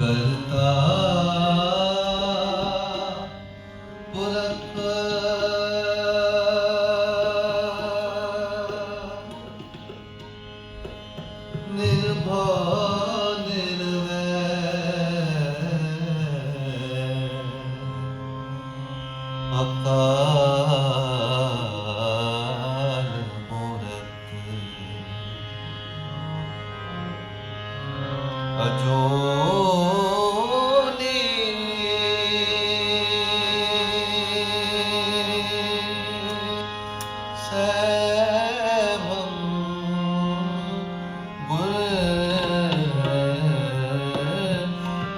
करता पुरख निर्भय निर्वैर अकाल मूरत अजोनी सैभं गुर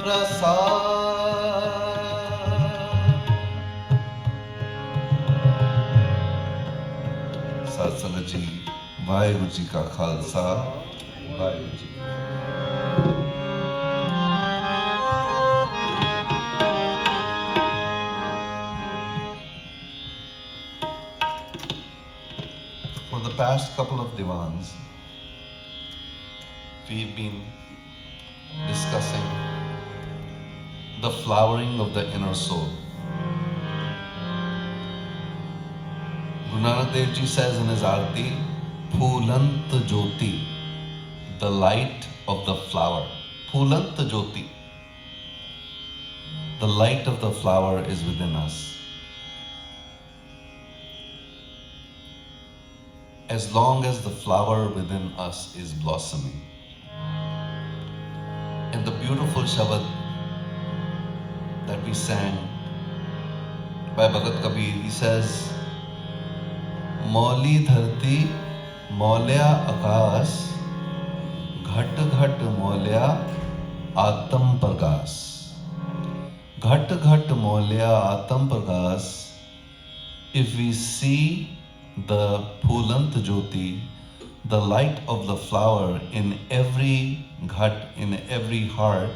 प्रसाद। सत्संग जी, वाहिगुरु जी का Khalsa, Waheguru ji. For the past couple of divans, we've been discussing the flowering of the inner soul. Guru Nanak Dev Ji says in his Aarti, Phulant Jyoti, the light of the flower. Phulant Jyoti, the light of the flower is within us. As long as the flower within us is blossoming. And the beautiful Shabad that we sang by Bhagat Kabir, he says, Mauli dharti, maulya akas, ghat ghat maulya atam pragas. Ghat ghat maulya atam pragas. If we see the Phulant Jyoti, the light of the flower in every ghat, in every heart,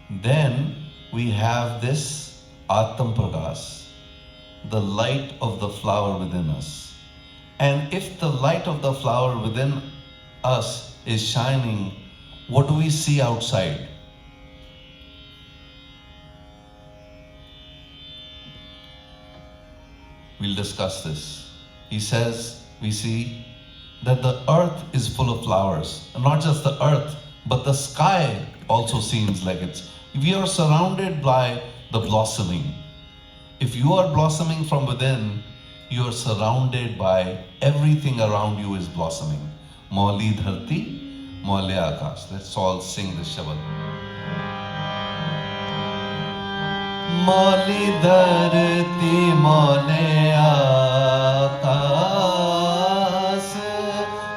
then we have this Atam Pragas, the light of the flower within us. And if the light of the flower within us is shining, what do we see outside? We'll discuss this. He says, we see that the earth is full of flowers. And not just the earth, but the sky also seems like it's... We are surrounded by the blossoming. If you are blossoming from within, you are surrounded by everything around you is blossoming. Mauli dharti, maulya akash. Let's all sing this Shabad. Mauli dharti, maulya akash.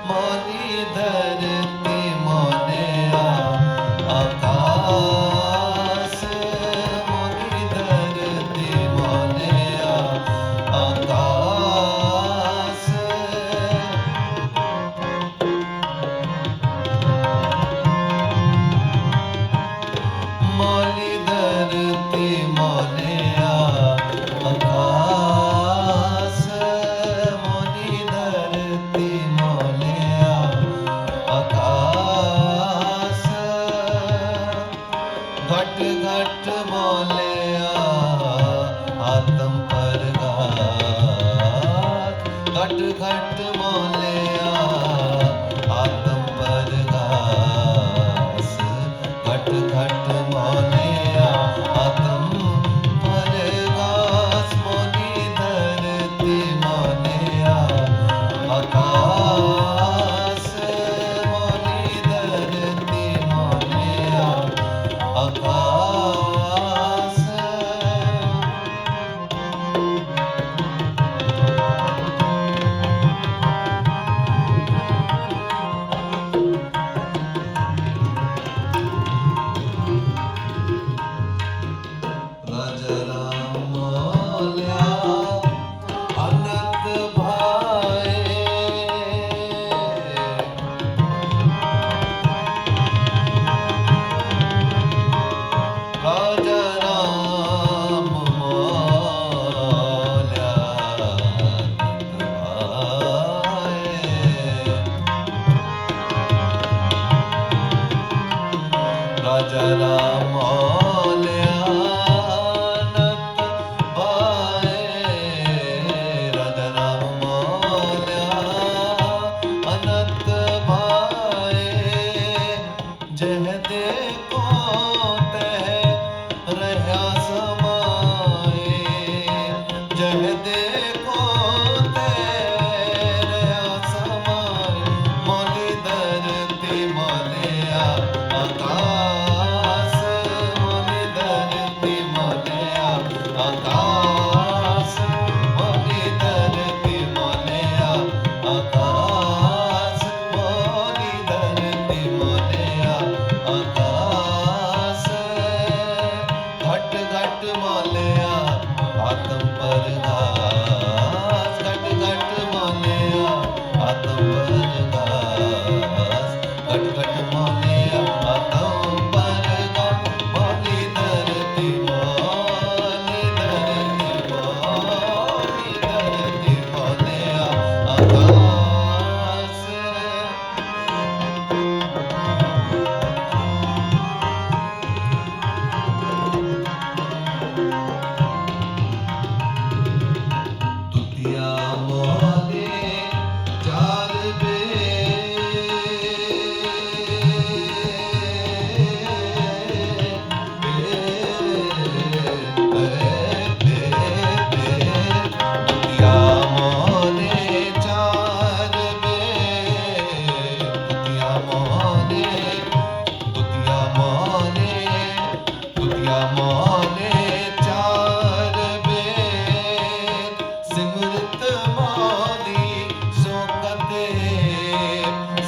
Mauli dharti, maulya akash. Mauli dharti, maulya akash. Mauli dharti, maulya akash. Mauli dharti, maulya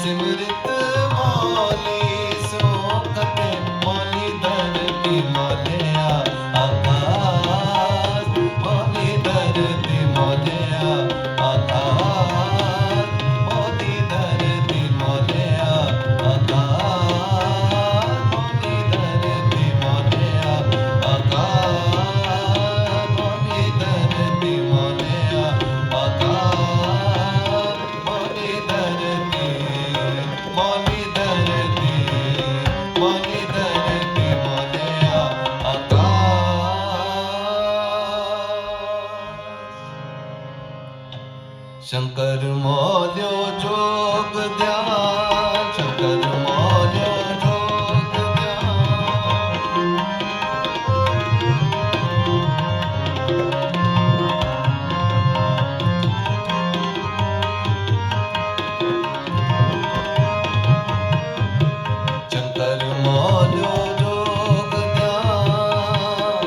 Simrit मौली सो कते मौली धरती मौलिया आकाश मौली धरती मौलिया आकाश मौली धरती मौलिया आकाश मौली धरती मौलिया आकाश मौली धरती मौलिया आकाश मौली धरती मौली धरती मौली धरती मौलिया आकाश शंकर मौल्यो जोग ध्यान शंकर मौल्यो जोग ध्यान शंकर मौल्यो जोग ध्यान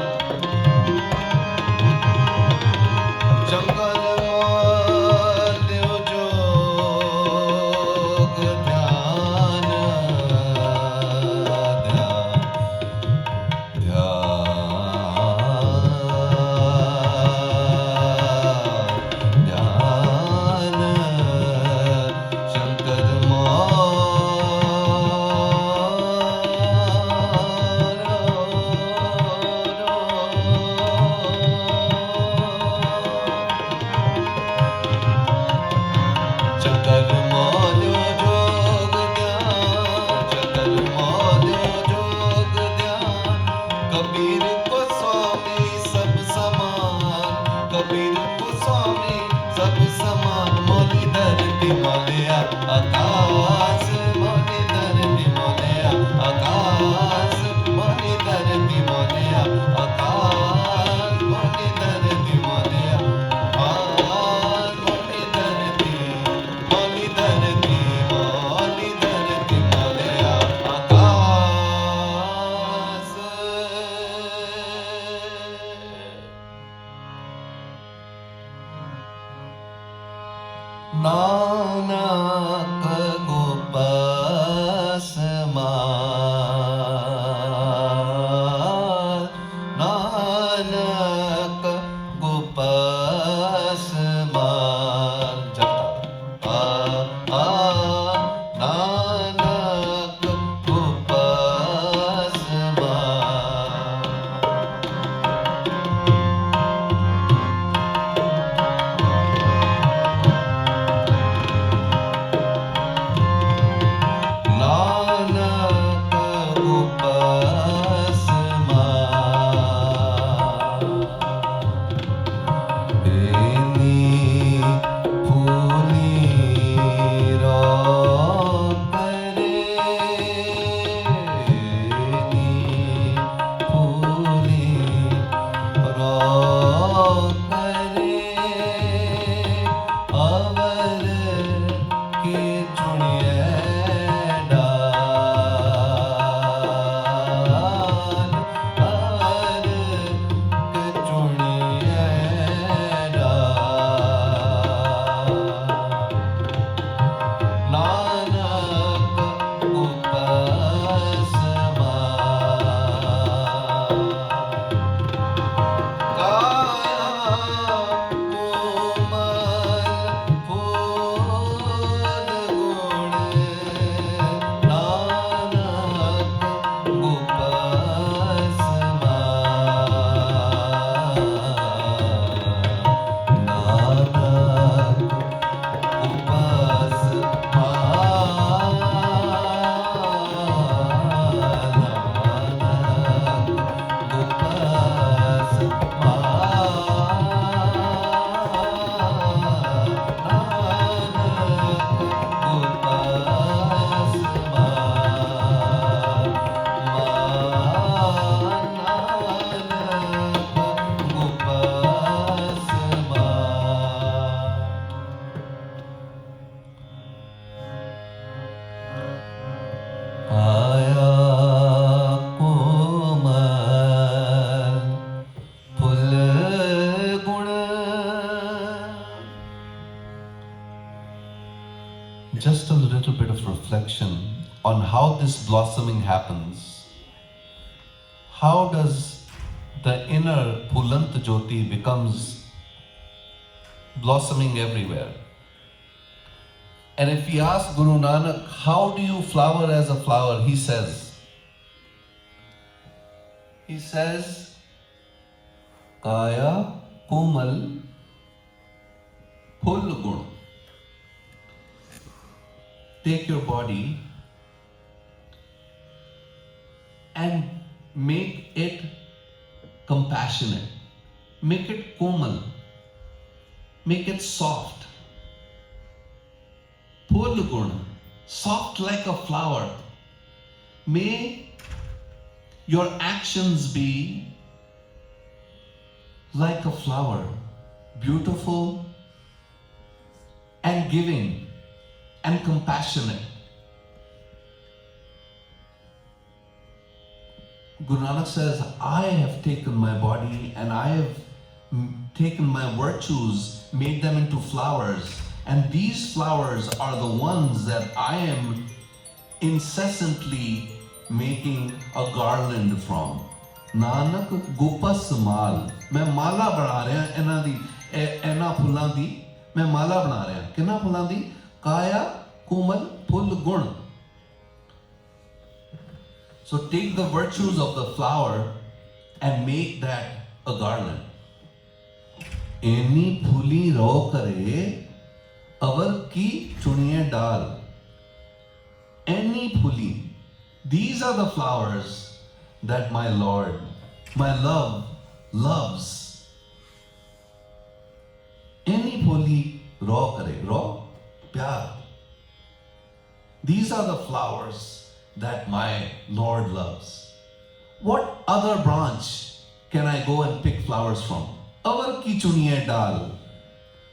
शंकर मौल्यो जोग bit of reflection on how this blossoming happens. How does the inner Pulant Jyoti becomes blossoming everywhere? And if we ask Guru Nanak, how do you flower as a flower? He says, Kaya Komal Phul Gun. Take your body and make it compassionate. Make it komal. Make it soft. Phul Gun. Soft like a flower. May your actions be like a flower, beautiful and giving and compassionate. Guru Nanak says, I have taken my body and I have taken my virtues, made them into flowers, and these flowers are the ones that I am incessantly making a garland from. Nanak Gupas Mal. मैं माला बना रहा इन्हां दी इन्हां फुल्लां दी मैं माला बना रहा किन्हां फुल्लां दी काया कोमल full गुण. So take the virtues of the flower and make that a garland. Any फूली रो करे अवर की चुनिए डाल. Any फूली. These are the flowers that my Lord, my love, loves. Any phuli raw kare, raw, pyar. These are the flowers that my Lord loves. What other branch can I go and pick flowers from? Avar ki chuniye dal.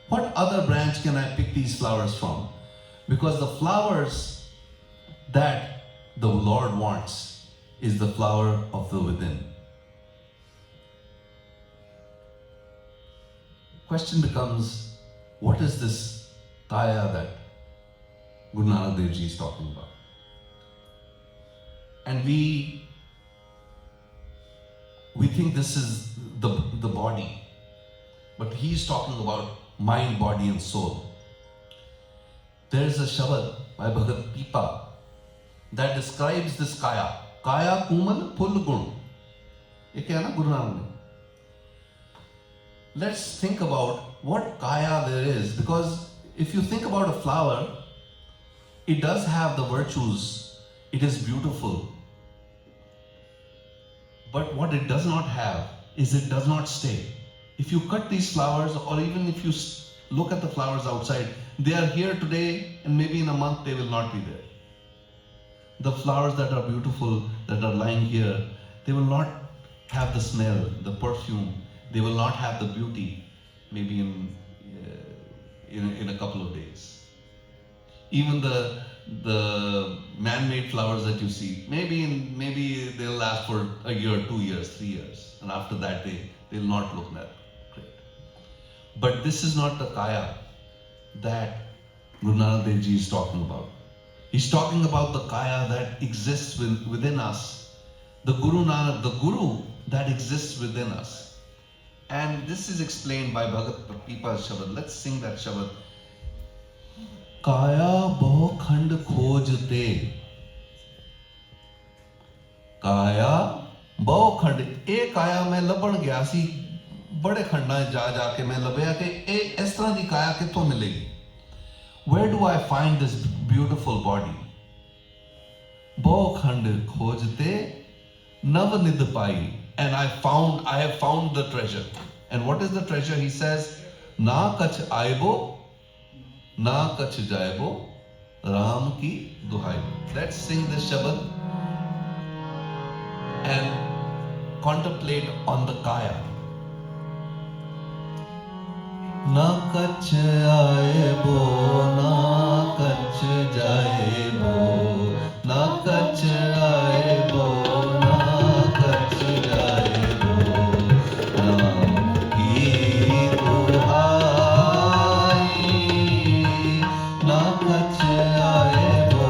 What other branch can I pick these flowers from? Because the flowers that the Lord wants is the flower of the within. Question becomes, what is this kaya that Guru Nanak Dev Ji is talking about? And we think this is the body, but he is talking about mind, body and soul. There is a Shabad by Bhagat Pipa that describes this kaya. Kaya Kumal Phul Gun. Ye kya na Guru Nanak ne? Let's think about what kaya there is, because if you think about a flower, it does have the virtues. It is beautiful. But what it does not have is it does not stay. If you cut these flowers, or even if you look at the flowers outside, they are here today and maybe in a month they will not be there. The flowers that are beautiful, that are lying here, they will not have the smell, the perfume. They will not have the beauty, maybe in a couple of days. Even the man-made flowers that you see, maybe they'll last for a year, 2 years, 3 years, and after that they'll not look that great. But this is not the kaya that Guru Nanak Dev Ji is talking about. He's talking about the kaya that exists within us. The Guru Nanak, the Guru that exists within us. And this is explained by Bhagat Pipa's Shabad. Let's sing that Shabad. Kaya boh khand khojte. Kaya boh khand. E kaya मैं लबन गया सी बड़े खंडा जा के मैं लभया कि इस तरह दी काया कित्थों मिलेगी. Where do I find this beautiful body? Boh khand khojte nav nid pai. And I have found the treasure. And what is the treasure? He says, Na kach aibo, na kach jaibo, Ram ki duhai. Let's sing this Shabad and contemplate on the kaya. Na kach aibo, na kach jaibo, na kach aibo, na kach jaibo, Ram ki duhai, na kach aibo,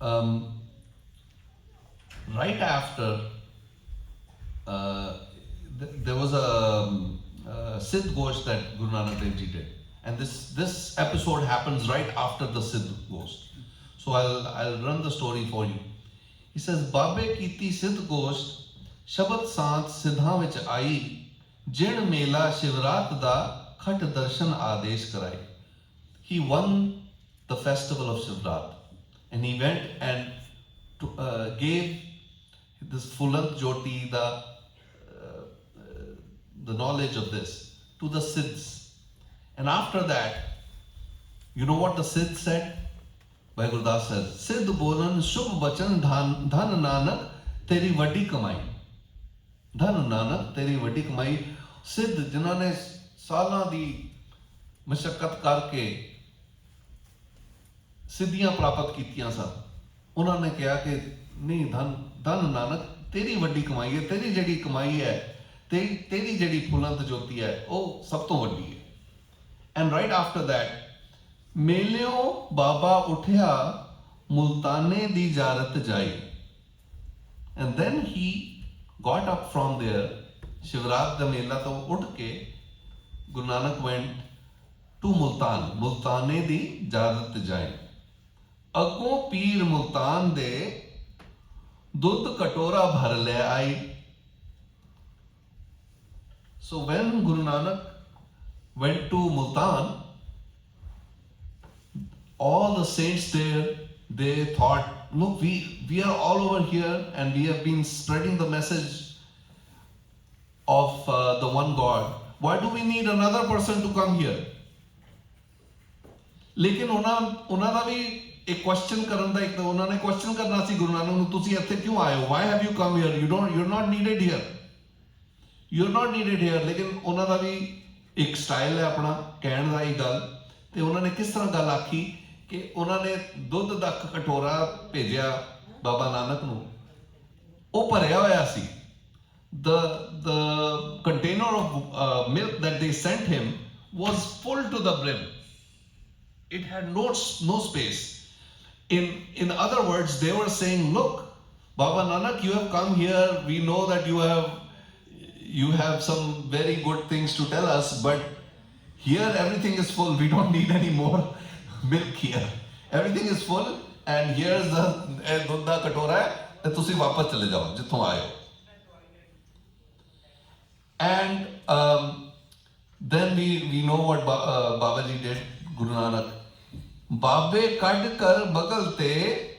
Um, right after uh, there was a Siddh Ghosh that Guru Nanak Dev Ji did, and this episode happens right after the Siddh Ghosh. So I'll run the story for you. He says, Babe Kiti Siddh Ghosh Shabad Sant Siddha Vich Ai Jin Mela Shivrat Da Khat Darshan Adesh Karai. He won the festival of Shivrat, and he went and gave this Fulant Jyoti, the knowledge of this, to the Siddhs. And after that, you know what the Siddh said? Bhai Gurdas says, Siddh bolan shubh bachan dhan nanak teri vadi kamai. Dhan nanak teri vadi kamai. Siddh जिन्हों ने सालां दी मशक्कत करके सिद्धियां प्राप्त कीतियां सन, उन्होंने कहा कि नहीं धन नानक तेरी वड्डी कमाई है, तेरी जड़ी कमाई है, तेरी जड़ी फुलंत जोती है, वो सब तो वड्डी है. And right after that, मेलियों बाबा उठिया मुल्ताने दी जारत जाई. And then he got up from there. Shivrat दा मेला तो उठ के Guru Nanak went to Multan. मुल्ताने दी जारत जाई. अगों पीर मुल्तान दे दूध कटोरा भर ले आई. So when Guru Nanak went to Multan, all the saints there, they thought, look, we are all over here and we have been spreading the message of the one God. Why do we need another person to come here? लेकिन उन्हों का भी एक question करन दा, एक उन्होंने question करना सी गुरु नानक नूं, तुसी इत्थे क्यों आए हो? Why have you come here? You're not needed here. You're not needed here. लेकिन उन्हों का भी एक स्टाइल है अपना कहण दा. गल ते उन्होंने किस तरह गल आखी कि उन्होंने दुध दा कटोरा भेजिया बाबा नानक नूं, वो भरिया होया सी. The container of milk that they sent him was full to the brim. It had no space. In other words, they were saying, look, Baba Nanak, you have come here. We know that you have some very good things to tell us, but here everything is full. We don't need any more milk here. Everything is full, and here's the dudha katora hai, te tusi wapas chale jao jithon aaye ho. And then we know what Babaji did, Guru Nanak. Babe kad kar bagal te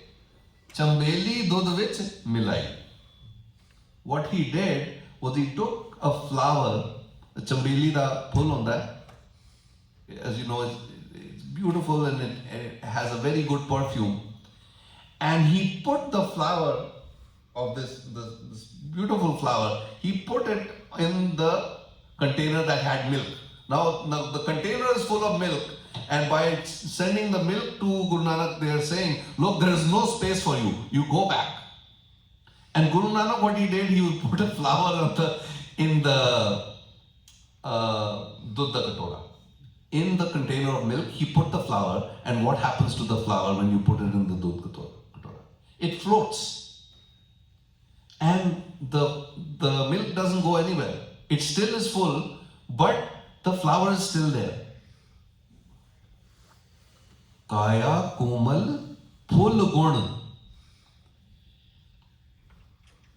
chambeli dudh vich milai. What he did was he took a flower, the chambeli da phul honda hai. As you know, it's beautiful and it has a very good perfume. And he put the flower of this beautiful flower, he put it in the container that had milk. Now the container is full of milk, and by sending the milk to Guru Nanak, they are saying, look, there is no space for you. You go back. And Guru Nanak, what he did, he would put a flower in the dudha katora. In the container of milk, he put the flower, and what happens to the flower when you put it in the dudha katora? It floats. And the milk doesn't go anywhere. It still is full, but the flower is still there. Kaya komal phul gun.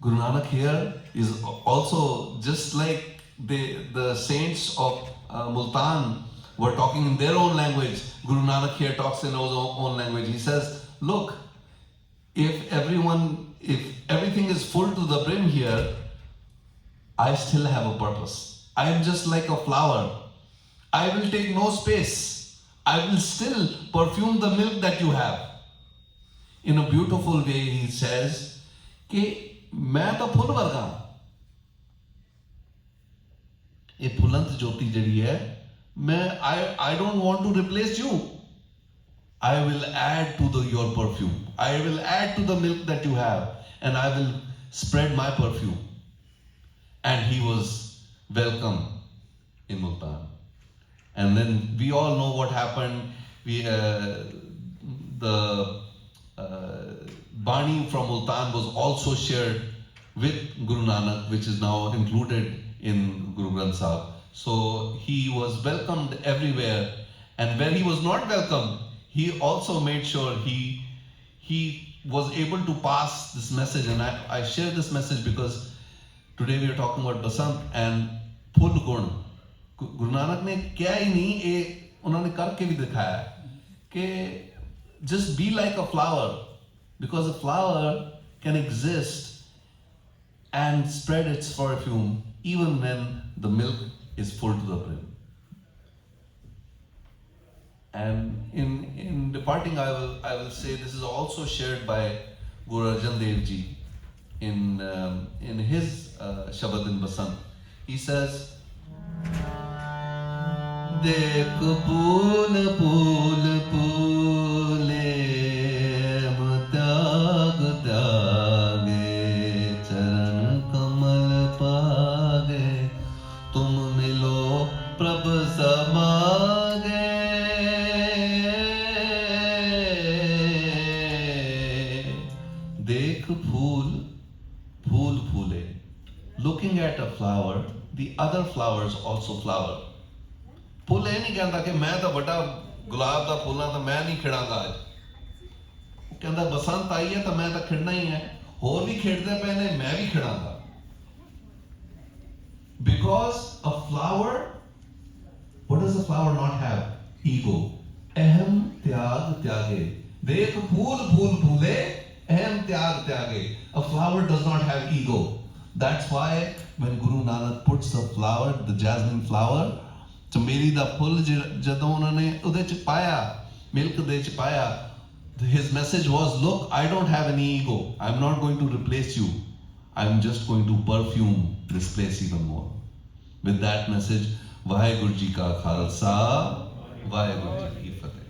Guru Nanak here is also just like the saints of Multan were talking in their own language. Guru Nanak here talks in his own language. He says, look, if everything is full to the brim here, I still have a purpose. I am just like a flower. I will take no space. I will still perfume the milk that you have. In a beautiful way, he says, कि मैं तो full वर्गा हूं. ये फुलंत ज्योति जड़ी है, I don't want to replace you. I will add to your perfume. I will add to the milk that you have, and I will spread my perfume. And he was welcome in Multan. And then we all know what happened. The Bani from Multan was also shared with Guru Nanak, which is now included in Guru Granth Sahib. So he was welcomed everywhere, and where he was not welcome, he also made sure he was able to pass this message. And I share this message because today we are talking about Basant and Phul Gun. Guru Nanak ने क्या ही नहीं ये उन्होंने करके भी दिखाया कि just be like a flower, because a flower can exist and spread its perfume even when the milk is full to the brim. And in departing, I will say this is also shared by Guru Arjan Dev Ji in his Shabad in Basant. He says, देख फूल फूल फूले त्याग त्यागे चरण कमल पागे तुम मिलो प्रभ समागे देख फूल फूल फूले. Looking at a flower, the other flowers also flower. Full ਇਹ ਨਹੀਂ ਕਹਿੰਦਾ ਕਿ ਮੈਂ ਤਾਂ ਵੱਡਾ ਗੁਲਾਬ ਦਾ ਫੁੱਲਾਂ ਤਾਂ ਮੈਂ ਨਹੀਂ ਖਿੜਾਂਗਾ ਅੱਜ. ਉਹ ਕਹਿੰਦਾ ਬਸੰਤ ਆਈ ਹੈ ਤਾਂ ਮੈਂ ਤਾਂ ਖਿੜਨਾ ਹੀ ਹੈ, ਹੋਰ ਵੀ ਖਿੜਦੇ ਪਏ ਨੇ, ਮੈਂ ਵੀ ਖਿੜਾਂਗਾ. Because a flower, what does a flower not have? Ego. अहम त्याग त्यागे. देख फूल फूल फूले अहम त्याग त्यागे. A flower does not have ego. That's why when Guru Nanak puts the flower, the jasmine flower, चमेली दा फुल जदों उन्होंने उहदे च पाया, मिल्क दे च पाया, his message was, look, I don't have any ego, I'm not going to replace you, I'm just going to perfume this place even more. With that message, Vaheguru Ji ka Khalsa, Vaheguru Ji ki Fateh.